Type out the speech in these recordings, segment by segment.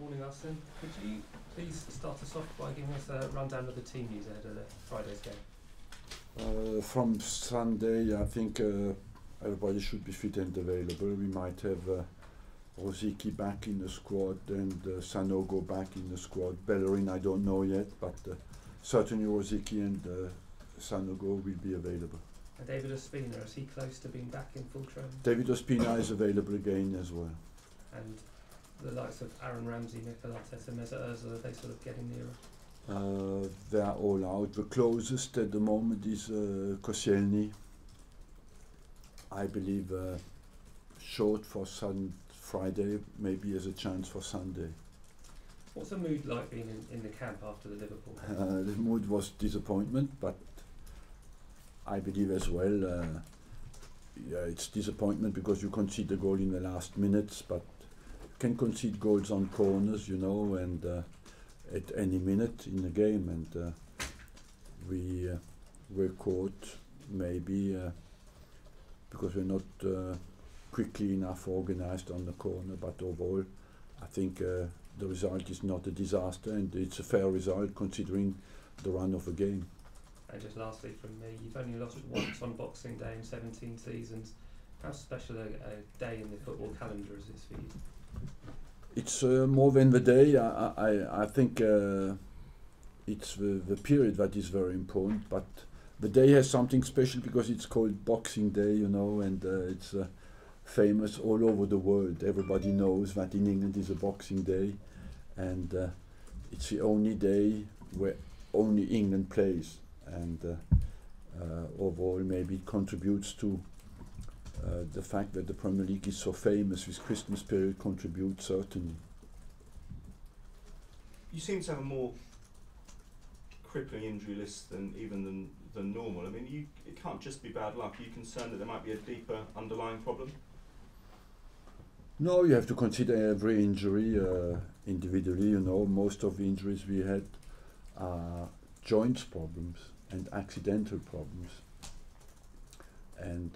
Morning, Arsene. Could you please start us off by giving us a rundown of the team news ahead of Friday's game? From Sunday, I think everybody should be fit and available. We might have Rosicky back in the squad and Sanogo back in the squad. Bellerin, I don't know yet, but certainly Rosicky and Sanogo will be available. And David Ospina, is he close to being back in full training? David Ospina is available again as well. And the likes of Aaron Ramsey, Mikel Arteta, Mesut Ozil, are they sort of getting nearer? They are all out. The closest at the moment is Koscielny. I believe short for Friday, maybe as a chance for Sunday. What's the mood like being in the camp after the Liverpool game? The mood was disappointment, but I believe as well it's disappointment because you concede a goal in the last minutes, but can concede goals on corners, you know, and at any minute in the game, and we were caught maybe because we're not quickly enough organized on the corner, but overall I think the result is not a disaster, and it's a fair result considering the run of a game. And just lastly from me, you've only lost once on Boxing Day in 17 seasons. How special a day in the football calendar is this for you? It's more than the day. I think it's the period that is very important, but the day has something special because it's called Boxing Day, you know, and it's famous all over the world. Everybody knows that in England is a Boxing Day, and it's the only day where only England plays, and overall maybe it contributes to the fact that the Premier League is so famous. This Christmas period contributes certainly. You seem to have a more crippling injury list than normal. I mean, it can't just be bad luck. Are you concerned that there might be a deeper underlying problem? No, you have to consider every injury individually. You know, most of the injuries we had are joints problems and accidental problems, and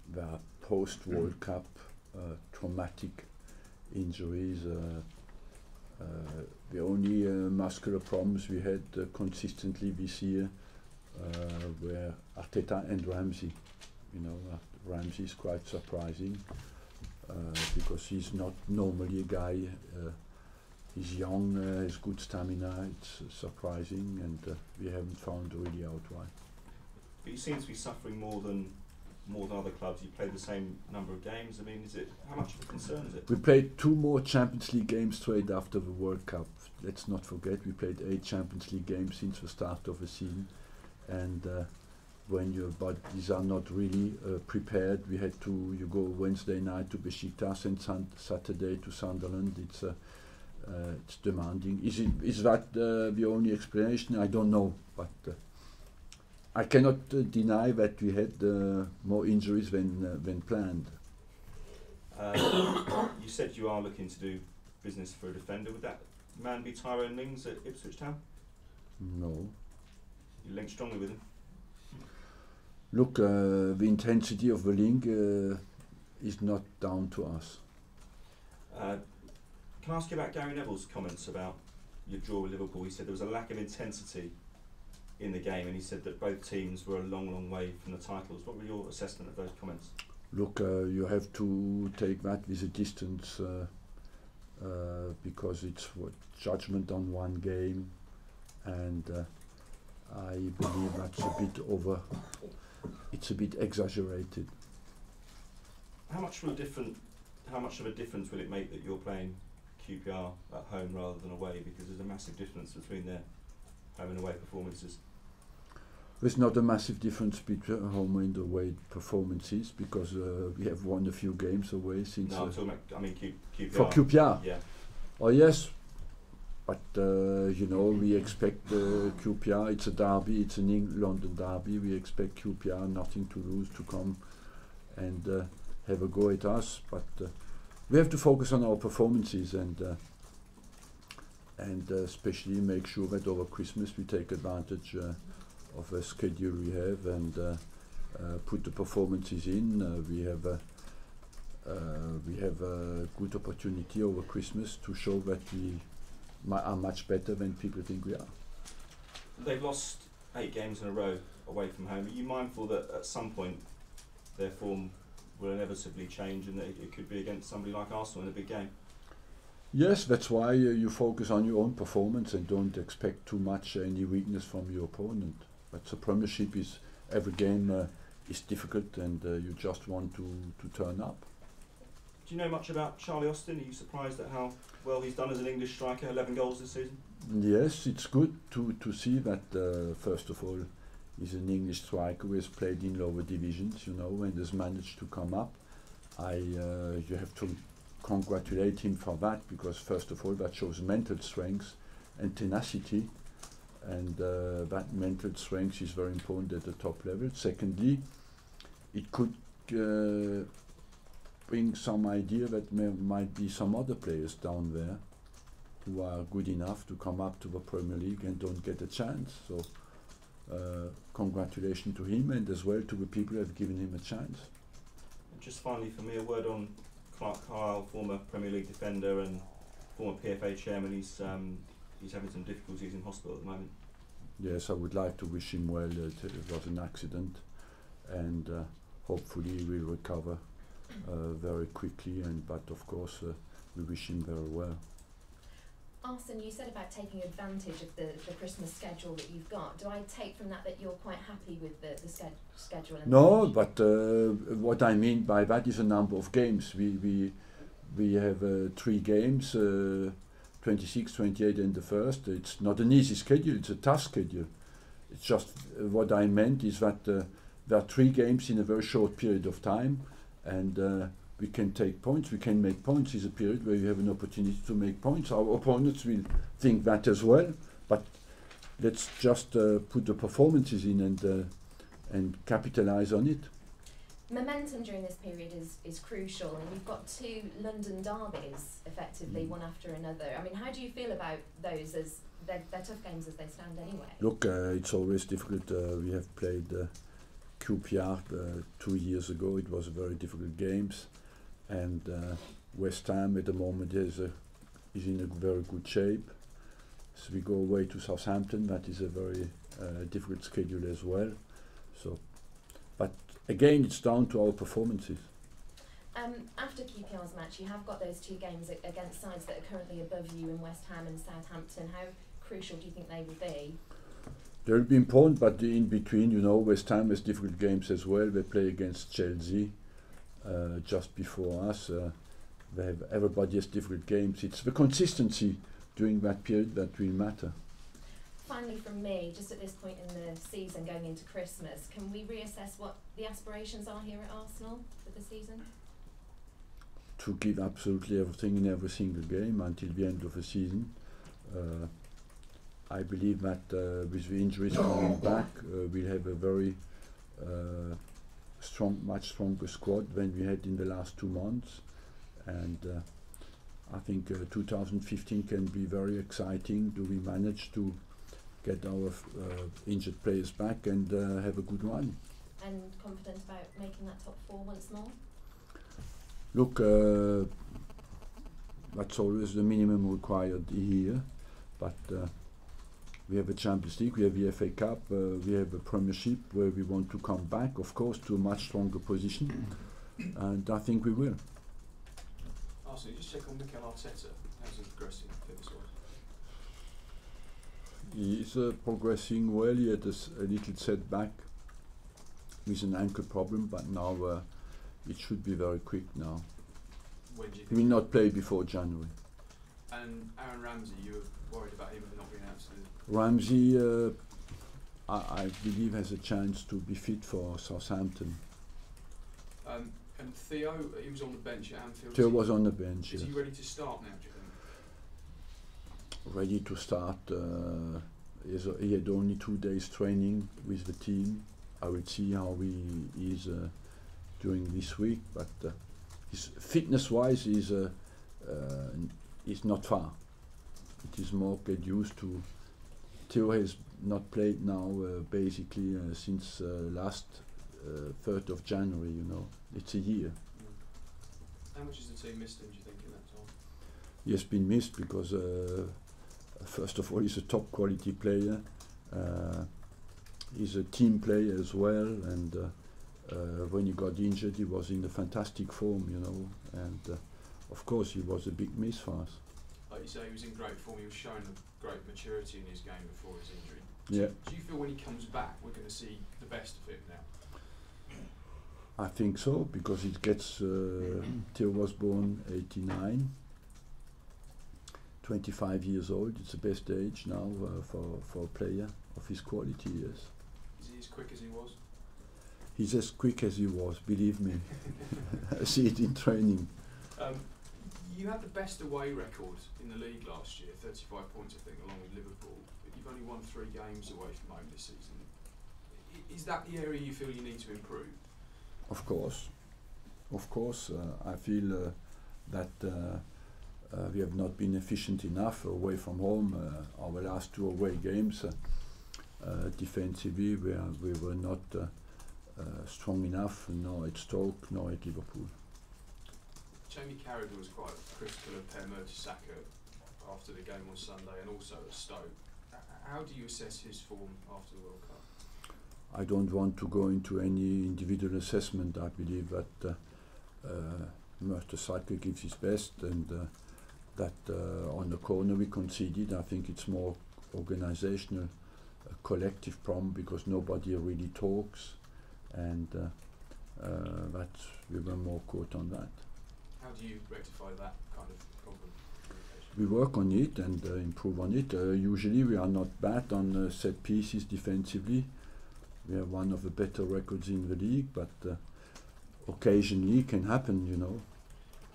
there are post-World Cup traumatic injuries. The only muscular problems we had consistently this year were Arteta and Ramsey. You know, Ramsey is quite surprising because he's not normally a guy. He's young, has good stamina. It's surprising, and we haven't found really out why. But you seem to be suffering more than other clubs. You played the same number of games. I mean, how much of a concern is it? We played 2 more Champions League games straight after the World Cup. Let's not forget we played 8 Champions League games since the start of the season, and when your bodies are not really prepared, you go Wednesday night to Besiktas and Saturday to Sunderland. It's demanding. Is that the only explanation? I don't know, but I cannot deny that we had more injuries than planned. You said you are looking to do business for a defender. Would that man be Tyrone Mings at Ipswich Town? No. You linked strongly with him? Look, the intensity of the link is not down to us. Can I ask you about Gary Neville's comments about your draw with Liverpool? He said there was a lack of intensity in the game, and he said that both teams were a long, long way from the titles. What were your assessment of those comments? Look, you have to take that with a distance because it's judgment on one game, and I believe that's a bit over. It's a bit exaggerated. How much of a difference will it make that you're playing QPR at home rather than away? Because there's a massive difference between their home and away performances. There's not a massive difference between home and away performances because we have won a few games away since. No, I'm talking about. I mean QPR. For QPR. Yeah. Oh yes, but you know, we expect QPR. It's a derby. It's an London derby. We expect QPR nothing to lose to come and have a go at us. But we have to focus on our performances and especially make sure that over Christmas we take advantage of a schedule we have and put the performances in. We have we have a good opportunity over Christmas to show that we are much better than people think we are. They've lost 8 games in a row away from home. Are you mindful that at some point their form will inevitably change and that it could be against somebody like Arsenal in a big game? Yes, that's why you focus on your own performance and don't expect too much any weakness from your opponent. But the Premiership is every game is difficult, and you just want to turn up. Do you know much about Charlie Austin? Are you surprised at how well he's done as an English striker? 11 goals this season. Yes, it's good to see that. First of all, he's an English striker who has played in lower divisions, you know, and has managed to come up. You have to congratulate him for that, because first of all that shows mental strength and tenacity, and that mental strength is very important at the top level. Secondly, it could bring some idea that there might be some other players down there who are good enough to come up to the Premier League and don't get a chance. So congratulations to him, and as well to the people who have given him a chance. And just finally for me, a word on Clark Kyle, former Premier League defender and former PFA chairman. He's having some difficulties in hospital at the moment. Yes, I would like to wish him well. It was an accident, and hopefully he will recover very quickly. But of course, we wish him very well. Arsene, you said about taking advantage of the Christmas schedule that you've got. Do I take from that that you're quite happy with the schedule? And no, but what I mean by that is a number of games. We have 3 games, 26, 28 and the 1st. It's not an easy schedule, it's a tough schedule. It's just what I meant is that there are 3 games in a very short period of time, and we can take points, we can make points. Is a period where you have an opportunity to make points. Our opponents will think that as well, but let's just put the performances in and capitalize on it. Momentum during this period is crucial, and you've got 2 London derbies effectively, one after another. I mean, how do you feel about those, as they're tough games as they stand anyway? Look, it's always difficult. We have played QPR 2 years ago. It was a very difficult games, and West Ham at the moment is in a very good shape. So we go away to Southampton. That is a very difficult schedule as well. So, but again, it's down to our performances. After QPR's match, you have got those 2 games against sides that are currently above you in West Ham and Southampton. How crucial do you think they will be? They'll be important, but in between, you know, West Ham has difficult games as well. They play against Chelsea just before us. Everybody has difficult games. It's the consistency during that period that will matter. Finally from me, just at this point in the season going into Christmas, can we reassess what the aspirations are here at Arsenal for the season? To give absolutely everything in every single game until the end of the season. I believe that with the injuries coming back, we'll have a very much stronger squad than we had in the last 2 months, and I think 2015 can be very exciting. Do we manage to get our injured players back and have a good run? And confident about making that top 4 once more? Look, that's always the minimum required here, but we have a Champions League, we have the FA Cup, we have a Premiership where we want to come back, of course, to a much stronger position, and I think we will. Arsene, just check on Mikel Arteta. How's he progressing? He's progressing well. He had a little setback with an ankle problem, but now it should be very quick now. When do you He will not play before January. And Aaron Ramsey, you were worried about him not being able to... Ramsey, I believe, has a chance to be fit for Southampton. And Theo, he was on the bench at Anfield. Theo was on the bench. Is Yes. he ready to start now, do you think? Ready to start. He had only 2 days training with the team. I will see how he is during this week, but his fitness-wise is not far. It is more get used to. Theo has not played now basically since last 3rd of January. You know, it's a year. How much has the team missed him, do you think, in that time? He has been missed because, first of all, he's a top quality player. He's a team player as well, and when he got injured, he was in a fantastic form, you know, and of course, he was a big miss for us. Like you say, he was in great form. He was showing a great maturity in his game before his injury. Yeah. Do you feel when he comes back, we're going to see the best of him now? I think so, because it gets, Theo was born 89, 25 years old. It's the best age now for a player of his quality, yes. Is he as quick as he was? He's as quick as he was, believe me. I see it in training. You had the best away record in the league last year, 35 points I think, along with Liverpool, but you've only won 3 games away from home this season. Is that the area you feel you need to improve? Of course. I feel that we have not been efficient enough away from home. Our last 2 away games, defensively, we were not strong enough, nor at Stoke, nor at Liverpool. Jamie Carragher was quite critical of Per Mertesacker after the game on Sunday and also at Stoke. How do you assess his form after the World Cup? I don't want to go into any individual assessment. I believe that Mertesacker gives his best, and that on the corner we conceded. I think it's more organizational, a collective problem, because nobody really talks, and that we were more caught on that. How do you rectify that kind of problem? We work on it and improve on it. Usually we are not bad on set pieces defensively. We have one of the better records in the league, but occasionally it can happen, you know.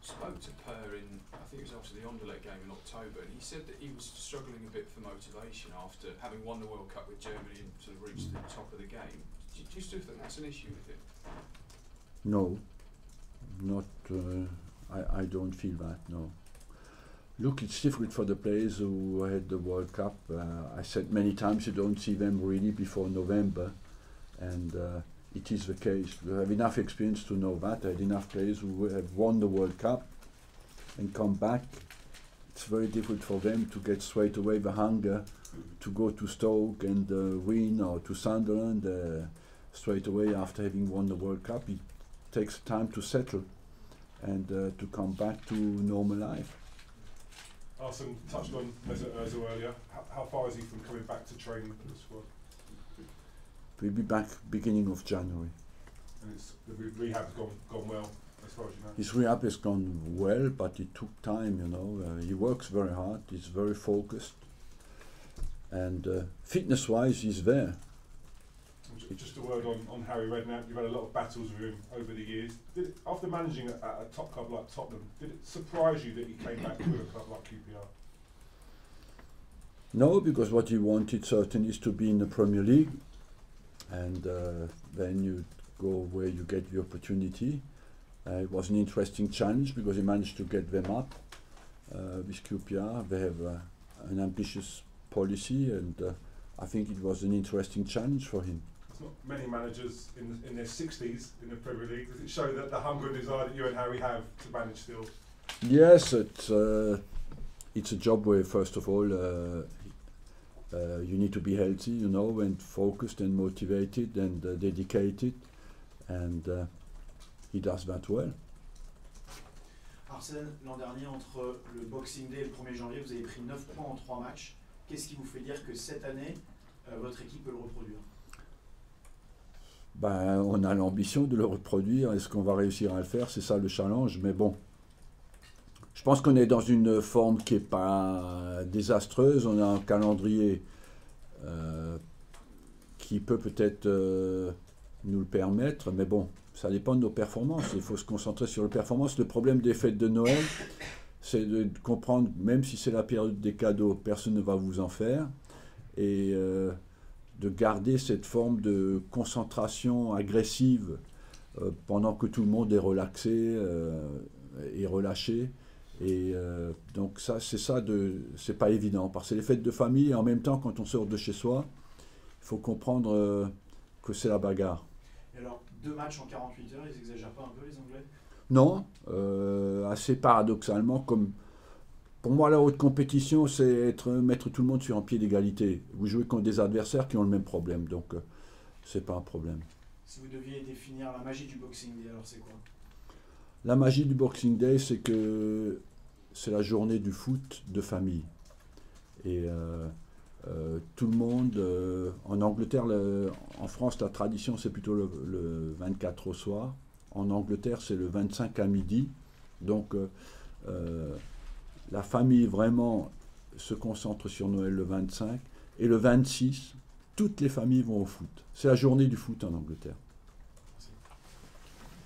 Spoke to Per in, I think it was after the Anderlecht game in October, and he said that he was struggling a bit for motivation after having won the World Cup with Germany and sort of reached the top of the game. Do you still think that's an issue with him? No, not. I don't feel that. No. Look, it's difficult for the players who had the World Cup. I said many times you don't see them really before November, and it is the case. We have enough experience to know that. I had enough players who have won the World Cup and come back. It's very difficult for them to get straight away the hunger to go to Stoke and win, or to Sunderland straight away after having won the World Cup. It takes time to settle and to come back to normal life. Arsene touched on Mesut Ozil earlier. How far is he from coming back to training for the squad? We'll be back beginning of January. And the rehab's gone well, as far as you know? His rehab has gone well, but it took time, you know. He works very hard, he's very focused, and fitness-wise he's there. Just a word on Harry Redknapp. You've had a lot of battles with him over the years. After managing at a top club like Tottenham, did it surprise you that he came back to a club like QPR? No, because what he wanted certainly is to be in the Premier League, and then you go where you get the opportunity. It was an interesting challenge because he managed to get them up with QPR. They have an ambitious policy, and I think it was an interesting challenge for him. There's not many managers in their 60s in the Premier League. Does it show that the hunger and desire that you and Harry have to manage still? Yes, it's a job where, first of all, you need to be healthy, you know, and focused and motivated and dedicated, and he does that well. Arsène, l'an dernier, entre le Boxing Day et le 1er janvier, vous avez pris 9 points en 3 matchs. Qu'est-ce qui vous fait dire que cette année, votre équipe peut le reproduire? Ben, on a l'ambition de le reproduire. Est-ce qu'on va réussir à le faire? C'est ça le challenge. Mais bon, je pense qu'on est dans une forme qui n'est pas désastreuse. On a un calendrier qui peut peut-être nous le permettre. Mais bon, ça dépend de nos performances. Il faut se concentrer sur les performances. Le problème des fêtes de Noël, c'est de comprendre, même si c'est la période des cadeaux, personne ne va vous en faire. Et de garder cette forme de concentration agressive pendant que tout le monde est relaxé et relâché. Et donc ça, c'est pas évident, parce que c'est les fêtes de famille, et en même temps, quand on sort de chez soi, il faut comprendre que c'est la bagarre. Et alors, 2 matchs en 48 heures, ils exagèrent pas un peu, les Anglais? Non, assez paradoxalement, comme pour moi la haute compétition, c'est mettre tout le monde sur un pied d'égalité. Vous jouez contre des adversaires qui ont le même problème, donc c'est pas un problème. Si vous deviez définir la magie du Boxing Day, alors c'est quoi? La magie du Boxing Day, c'est que c'est la journée du foot de famille. Et tout le monde, en Angleterre, en France, la tradition, c'est plutôt le 24 au soir. En Angleterre, c'est le 25 à midi. Donc, la famille vraiment se concentre sur Noël le 25. Et le 26, toutes les familles vont au foot. C'est la journée du foot en Angleterre.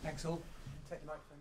Thanks all. Take the microphone.